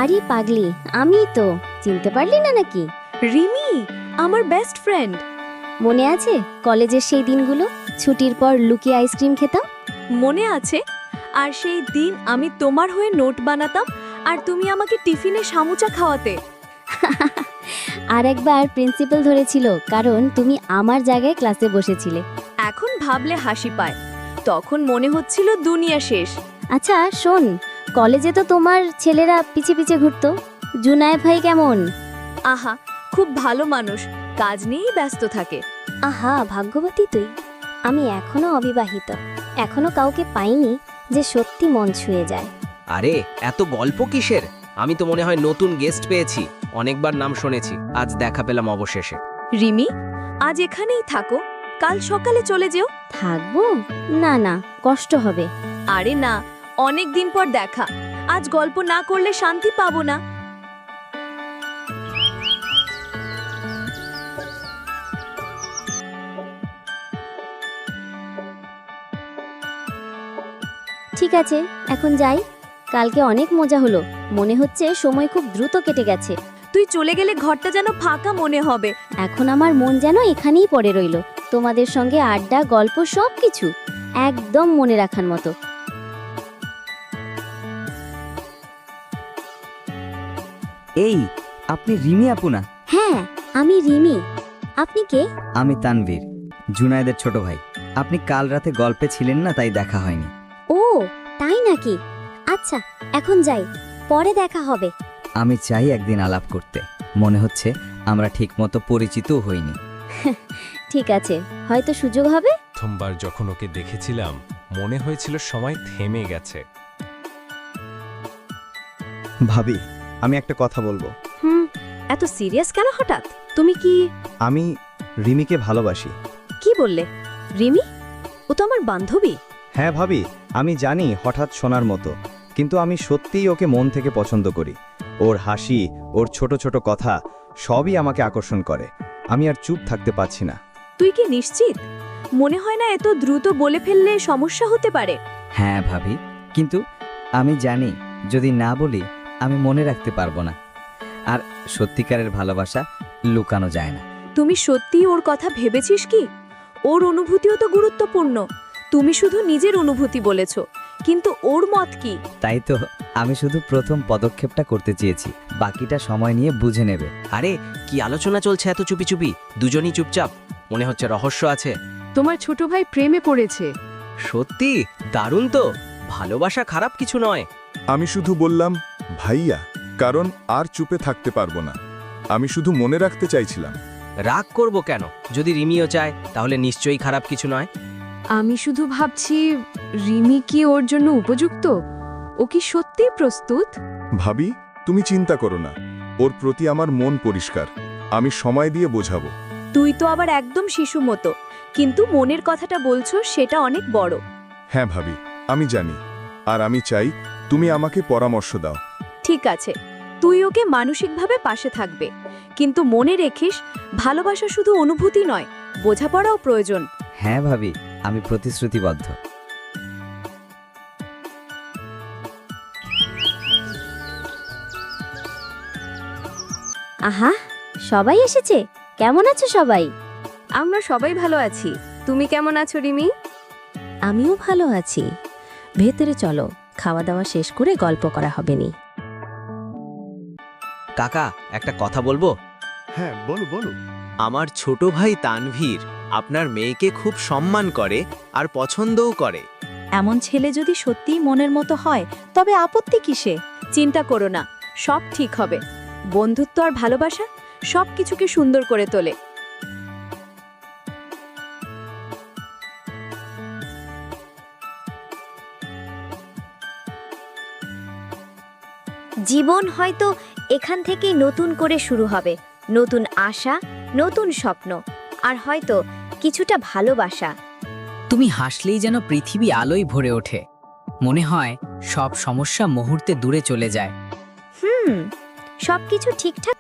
আরে পাগলি, আমি তো। চিনতে পারলি না নাকি? রিমি, আমার বেস্ট ফ্রেন্ড। মনে আছে কলেজের সেই দিনগুলো? ছুটির পর লুকিয়ে আইসক্রিম খেতাম। মনে আছে? আর সেই দিন আমি তোমার হয়ে নোট বানাতাম আর তুমি আমাকে টিফিনে সামুচা খাওয়াতে। আর একবার প্রিন্সিপাল ধরেছিল কারণ তুমি আমার জায়গায় ক্লাসে বসেছিলে। এখন ভাবলে হাসি পায়, তখন মনে হচ্ছিল দুনিয়া শেষ। আচ্ছা শোন, কলেজে তো তোমার ছেলেরা পিছে পিছে ঘুরতো। জুনায়েদ ভাই কেমন? আহা, খুব ভালো মানুষ, কাজ নিয়েই ব্যস্ত থাকে। আহা, ভাগ্যবতী তুই। আমি এখনো অবিবাহিত, এখনো কাউকে পাইনি যে সত্যি মন ছুঁয়ে যায়। আরে এত গল্প কিসের? আমি তো মনে হয় নতুন গেস্ট পেয়েছি, অনেকবার নাম শুনেছি, আজ দেখা পেলাম অবশেষে। রিমি, আজ এখানেই থাকো, কাল সকালে চলে যেও। থাকবো? না না, কষ্ট হবে। আরে না, অনেক দিন পর দেখা, আজ গল্প না করলে শান্তি পাবো না। ঠিক আছে, এখন যাই। কালকে অনেক মজা হলো, মনে হচ্ছে সময় খুব দ্রুত কেটে গেছে। তুই চলে গেলে ঘরটা যেন ফাঁকা মনে হবে। এখন আমার মন যেন এখানেই পড়ে রইল। তোমাদের সঙ্গে আড্ডা, গল্প সবকিছু একদম মনে রাখার মতো। এই, আপনি রিমি আপু না? হ্যাঁ, আমি রিমি। আপনি কে? আমি তানভীর, জুনায়েদের ছোট ভাই। আপনি কাল রাতে গল্পে ছিলেন না, তাই দেখা হয়নি। ও তাই নাকি? আচ্ছা, এখন যাই, পরে দেখা হবে। আমি চাই একদিন আলাপ করতে। মনে হচ্ছে আমরা ঠিকমতো পরিচিতও হইনি। ঠিক আছে, হয়তো সুযোগ হবে। প্রথমবার যখন ওকে দেখেছিলাম মনে হয়েছিল সময় থেমে গেছে। ভাবি, আমি একটা কথা বলবো। এত সিরিয়াস কেন হঠাৎ? তুমি কি আমি রিমিকে ভালোবাসি। কি বললে? রিমি, ও তো আমার বান্ধবী। হ্যাঁ ভাবি, আমি জানি হঠাৎ শোনার মতো, কিন্তু আমি সত্যিই ওকে মন থেকে পছন্দ করি। ওর হাসি, ওর ছোট ছোট কথা সবই আমাকে আকর্ষণ করে। আমি আর চুপ থাকতে পারছি না। তুই কি নিশ্চিত? মনে হয় না এত দ্রুত বলে ফেললে সমস্যা হতে পারে। হ্যাঁ ভাবি, কিন্তু আমি জানি যদি না বলি আমি মনে রাখতে পারবো না। আর সত্যিকারের ভালোবাসা লুকানো যায় না। তুমি সত্যি ওর কথা ভেবেছিস কি? ওর অনুভূতিও তো গুরুত্বপূর্ণ। তুমি শুধু নিজের অনুভূতি বলেছো, কিন্তু ওর মত কি? তাই তো আমি শুধু প্রথম পদক্ষেপটা করতে চেয়েছি, বাকিটা সময় নিয়ে বুঝে নেবে। আরে কি আলোচনা চলছে এত চুপি চুপি? দুজনই চুপচাপ, মনে হচ্ছে রহস্য আছে। তোমার ছোট ভাই প্রেমে পড়েছে। সত্যি দারুণ তো, ভালোবাসা খারাপ কিছু নয়। আমি শুধু বললাম ভাইয়া, কারণ আর চুপে থাকতে পারবো না। আমি শুধু মনে রাখতে চাইছিলাম। রাগ করব কেন? যদি রিমিও চায় তাহলে নিশ্চয়ই খারাপ কিছু নয়। আমি শুধু ভাবছি, রিমি কি ওর জন্য উপযুক্ত? ও কি সত্যিই প্রস্তুত? ভাবি, তুমি চিন্তা করো না, ওর প্রতি আমার মন পরিষ্কার। আমি সময় দিয়ে বোঝাবো। তুই তো আবার একদম শিশু মতো, কিন্তু মনের কথাটা বলছো সেটা অনেক বড়। হ্যাঁ ভাবি, আমি জানি। আর আমি চাই তুমি আমাকে পরামর্শ দাও। ঠিক আছে, তুই ওকে মানসিকভাবে পাশে থাকবে, কিন্তু মনে রেখিস ভালোবাসা শুধু অনুভূতি নয়, বোঝাপড়াও প্রয়োজন। হ্যাঁ ভাবি, আমি প্রতিশ্রুতিবদ্ধ। আহা, সবাই এসেছে। কেমন আছো সবাই? আমরা সবাই ভালো আছি। তুমি কেমন আছো রিমি? আমিও ভালো আছি। ভেতরে চলো, খাওয়া দাওয়া শেষ করে গল্প করা হবে নি। কাকা, একটা কথা বলবো? হ্যাঁ বলো বলো। আমার ছোট ভাই তানভীর আপনার মেয়েকে খুব সম্মান করে আর পছন্দও করে। এমন ছেলে যদি সত্যিই মনের মতো হয় তবে আপত্তি কিসে? চিন্তা করো না, সব ঠিক হবে। বন্ধুত্ব আর ভালোবাসা সব কিছুকে সুন্দর করে তোলে। জীবন হয়তো এখান থেকেই নতুন করে শুরু হবে। নতুন আশা, নতুন স্বপ্ন, আর হয়তো কিছুটা ভালোবাসা। তুমি হাসলেই যেন পৃথিবী আলোয় ভরে ওঠে। মনে হয় সব সমস্যা মুহূর্তে দূরে চলে যায়। সবকিছু ঠিকঠাক